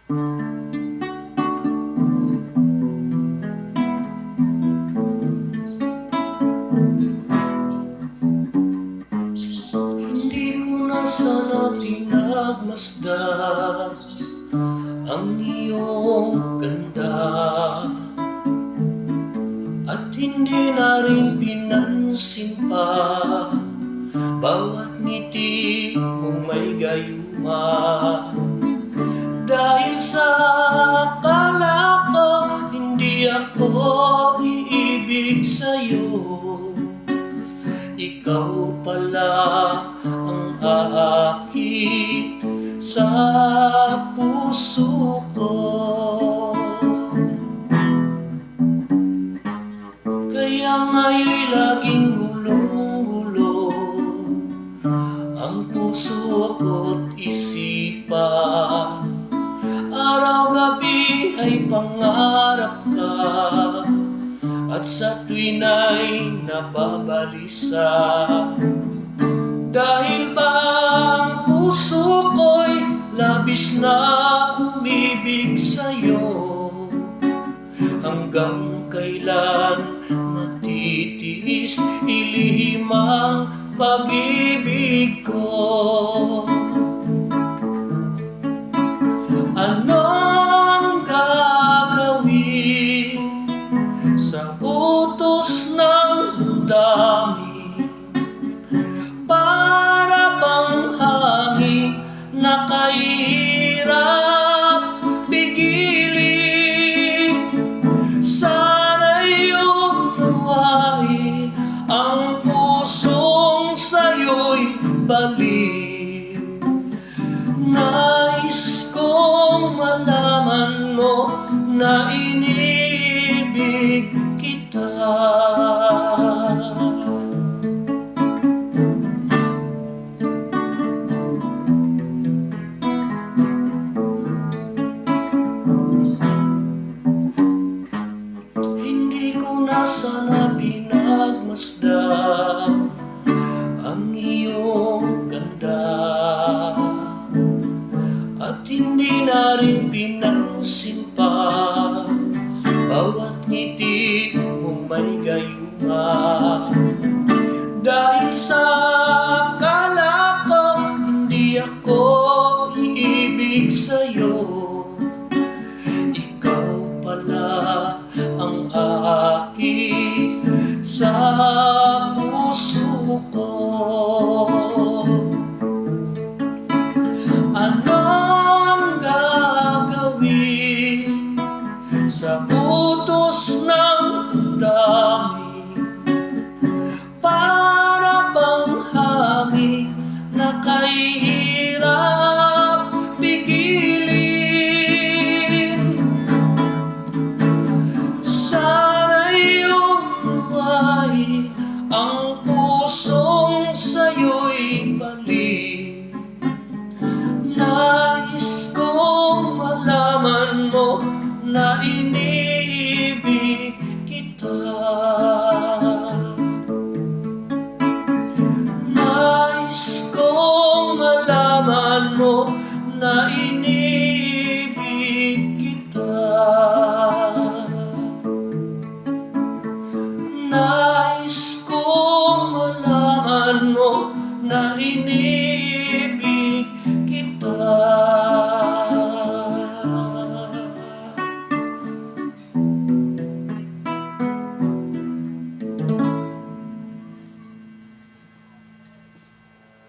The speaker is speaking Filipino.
Hindi ko na sana pinagmasdan ang iyong ganda, at hindi na rin pinansin pa bawat ngiti mong may gayuma. Dahil sa akala ko hindi ako iibig sa'yo, ikaw pala ang aakit sa puso ko. Kaya nga'y laging gulong-gulo ang puso ko't isipan. Araw-gabi ay pangarap ka, at sa tuwin ay nababalisa. Dahil ba ang puso ko'y labis na umibig sa'yo, hanggang kailan matitiis ilihim ang pag-ibig ko? Anong gagawin sa utos ng damdamin? Para bang hangin na kahirap pigilin? Sana'y unawain ang pusong sa'yo'y baliw. Nais kong malaman mo na inibig kita. Hindi ko na sana pinagmasdan ang iyong ganda, at hindi na rin pinansin pa bawat ngiti mong may gayuma. Dahil sa akala ko hindi ako iibig sa'yo, ikaw pala ang aakit sa puso ko. Anong gagawin sa utos ng damdamin? Para bang hangin na kahirap pigilin? Sana'y unawain ang pusong sa'yo'y baliw. Nais kong malaman mo na iniibig kita. Nais kong malaman mo na iniibig